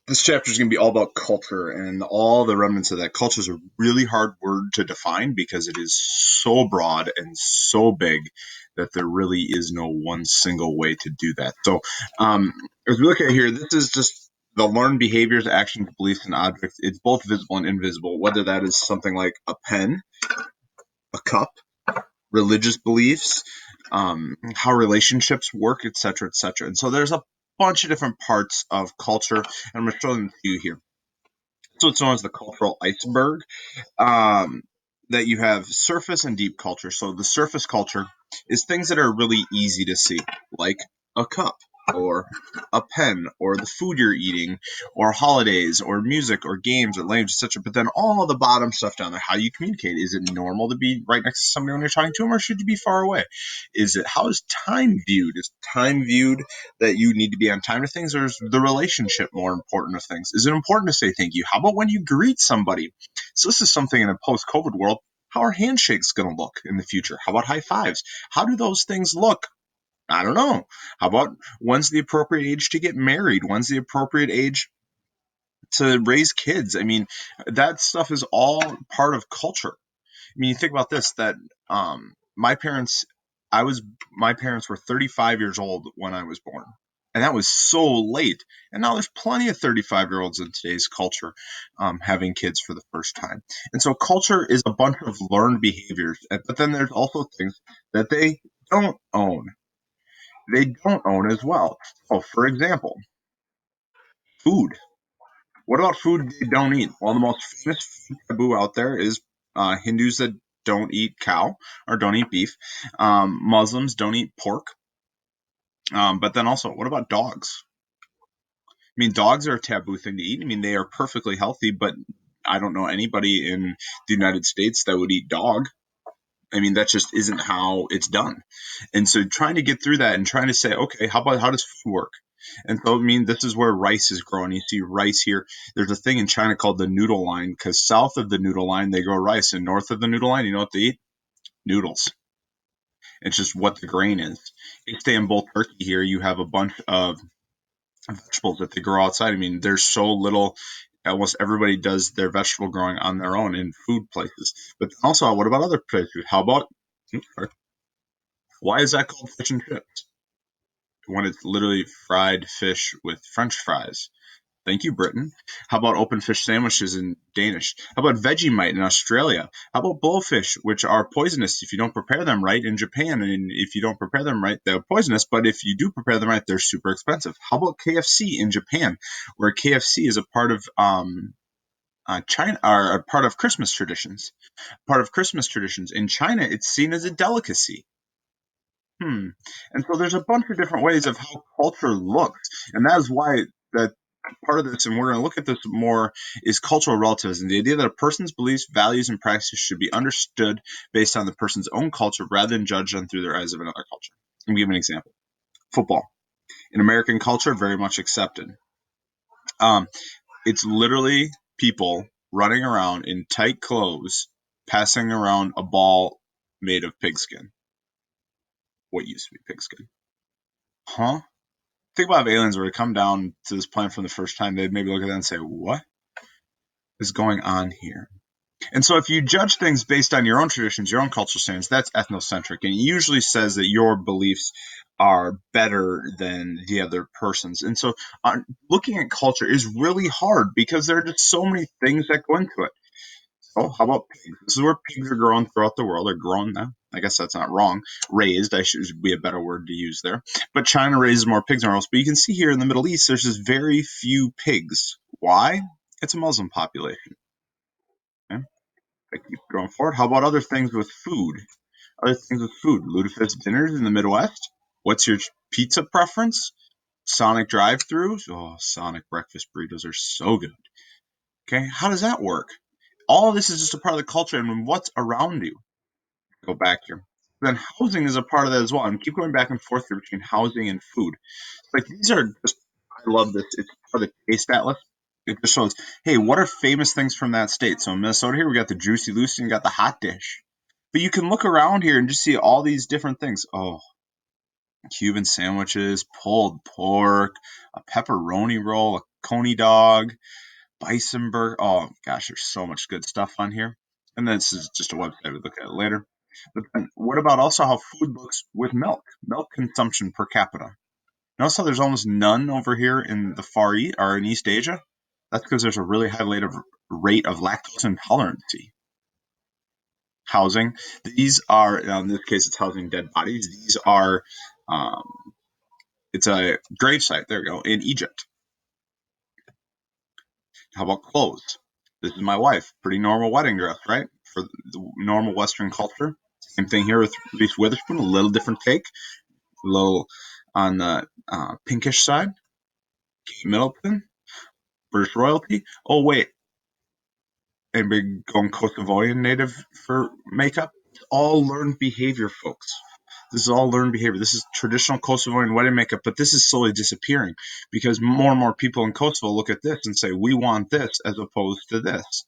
This chapter is going to be all about culture and all the remnants of that. Culture is a really hard word to define because it is so broad and so big that there really is no one single way to do that. So, as we look at here, this is just the learned behaviors, actions, beliefs, and objects. It's both visible and invisible, whether that is something like a pen, a cup, religious beliefs, how relationships work, etc., etc. And so there's a bunch of different parts of culture, and I'm going to show them to you here. So it's known as the cultural iceberg. Um, that you have surface and deep culture. So the surface culture is things that are really easy to see, like a cup or a pen or the food you're eating or holidays or music or games or language, etc. But then all the bottom stuff down there, how you communicate. Is it normal to be right next to somebody when you're talking to them, or should you be far away? Is it how is time viewed? Is time viewed that you need to be on time to things, or is the relationship more important to things? Is it important to say thank you? How about when you greet somebody? So this is something in a post-COVID world. How are handshakes going to look in the future? How about high fives? How do those things look? I don't know. How about when's the appropriate age to get married? When's the appropriate age to raise kids? I mean, that stuff is all part of culture. I mean, you think about this, that my parents, I was, my parents were 35 years old when I was born. And that was so late. And now there's plenty of 35-year-olds in today's culture having kids for the first time. And so culture is a bunch of learned behaviors. But then there's also things that they don't own. They don't own as well. So, for example, food. What about food they don't eat? Well, the most famous food taboo out there is Hindus that don't eat cow or don't eat beef. Muslims don't eat pork. But then also, what about dogs? I mean, dogs are a taboo thing to eat. I mean, they are perfectly healthy, but I don't know anybody in the United States that would eat dog. I mean, that just isn't how it's done. And so trying to get through that and trying to say, okay, how does food work? And so, I mean, this is where rice is growing. You see rice here. There's a thing in China called the noodle line because south of the noodle line, they grow rice. And north of the noodle line, you know what they eat? Noodles. It's just what the grain is. Istanbul, Turkey here, you have a bunch of vegetables that they grow outside. I mean, there's so little. Almost everybody does their vegetable growing on their own in food places. But also, what about other places? How about, why is that called fish and chips? When it's literally fried fish with French fries. Thank you, Britain. How about open fish sandwiches in Danish? How about Vegemite in Australia? How about bullfish, which are poisonous if you don't prepare them right in Japan? And if you don't prepare them right, they're poisonous. But if you do prepare them right, they're super expensive. How about KFC in Japan, where KFC is a part of China, or a part of Christmas traditions? Part of Christmas traditions in China, it's seen as a delicacy. And so there's a bunch of different ways of how culture looks, and that is why that part of this, and we're going to look at this more, is cultural relativism. The idea that a person's beliefs, values, and practices should be understood based on the person's own culture rather than judged on through their eyes of another culture. Let me give an example. Football. In American culture, very much accepted. Um, it's literally people running around in tight clothes, passing around a ball made of pigskin. What used to be pigskin. Huh? Think about if aliens were to come down to this planet for the first time, they'd maybe look at that and say, what is going on here? And so if you judge things based on your own traditions, your own cultural standards, that's ethnocentric. And it usually says that your beliefs are better than the other person's. And so looking at culture is really hard because there are just so many things that go into it. Oh, how about pigs? This is where pigs are grown throughout the world. They're grown now. I guess that's not wrong. Raised, I should be a better word to use there. But China raises more pigs than else. But you can see here in the Middle East, there's just very few pigs. Why? It's a Muslim population. Okay? I keep going forward. How about other things with food? Other things with food. Lutefisk dinners in the Midwest. What's your pizza preference? Sonic drive-throughs. Oh, Sonic breakfast burritos are so good. Okay, how does that work? All of this is just a part of the culture and what's around you. Go back here. Then housing is a part of that as well. And keep going back and forth here between housing and food. Like these are just, I love this. It's part of the taste atlas. It just shows, hey, what are famous things from that state? So in Minnesota here, we got the Juicy Lucy and got the hot dish. But you can look around here and just see all these different things. Oh, Cuban sandwiches, pulled pork, a pepperoni roll, a Coney dog, bison burger. Oh gosh, there's so much good stuff on here. And this is just a website we look at later. But then what about also how food looks with milk consumption per capita? Notice how there's almost none over here in the Far East or in East Asia. That's because there's a really high rate of lactose intolerance. Housing. These are, in this case, it's housing dead bodies. These are, um, it's a grave site. There we go, in Egypt. How about clothes? This is my wife. Pretty normal wedding dress, right? For the normal Western culture. Same thing here with Reese Witherspoon. A little different take. A little on the pinkish side. Kate Middleton, British royalty. Oh wait, anybody going Kosovoian native for makeup? All learned behavior, folks. This is all learned behavior. This is traditional Kosovoan wedding makeup, but this is slowly disappearing because more and more people in Kosovo look at this and say, we want this as opposed to this.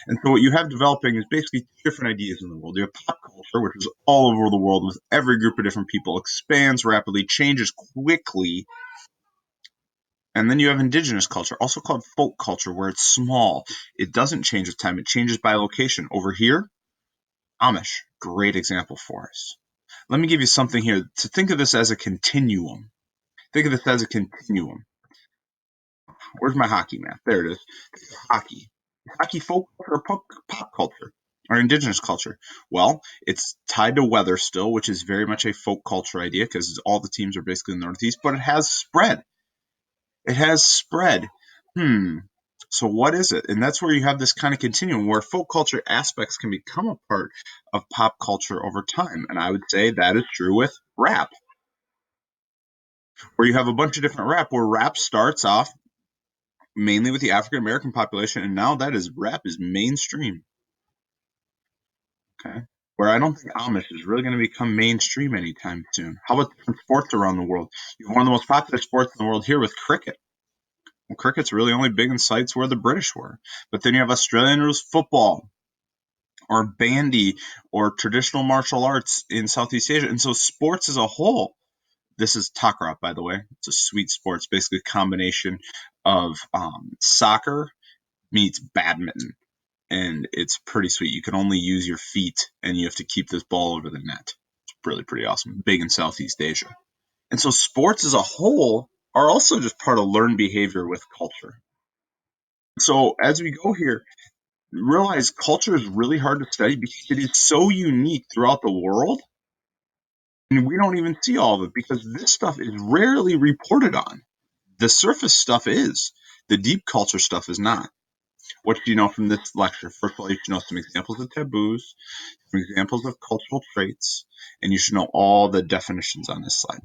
And so what you have developing is basically two different ideas in the world. You have pop culture, which is all over the world with every group of different people, expands rapidly, changes quickly. And then you have indigenous culture, also called folk culture, where it's small. It doesn't change with time. It changes by location. Over here, Amish, great example for us. Let me give you something here to think of this as a continuum. Think of this as a continuum. Where's my hockey map? There it is. Hockey. Hockey folk culture or pop culture or indigenous culture? Well, it's tied to weather still, which is very much a folk culture idea because all the teams are basically in the Northeast, but it has spread. It has spread. So what is it? And that's where you have this kind of continuum where folk culture aspects can become a part of pop culture over time. And I would say that is true with rap, where you have a bunch of different rap, where rap starts off mainly with the African American population, and now that is rap is mainstream. Okay. Where I don't think Amish is really going to become mainstream anytime soon. How about different sports around the world? You have one of the most popular sports in the world here with cricket. Well, cricket's really only big in sites where the British were. But then you have Australian rules football or bandy or traditional martial arts in Southeast Asia. And so sports as a whole, this is takraw, by the way. It's a sweet sport. It's basically a combination of soccer meets badminton. And it's pretty sweet. You can only use your feet and you have to keep this ball over the net. It's really pretty awesome. Big in Southeast Asia. And so sports as a whole are also just part of learned behavior with culture. So as we go here, realize culture is really hard to study because it is so unique throughout the world. And we don't even see all of it because this stuff is rarely reported on. The surface stuff is. The deep culture stuff is not. What do you know from this lecture? First of all, you should know some examples of taboos, some examples of cultural traits, and you should know all the definitions on this slide.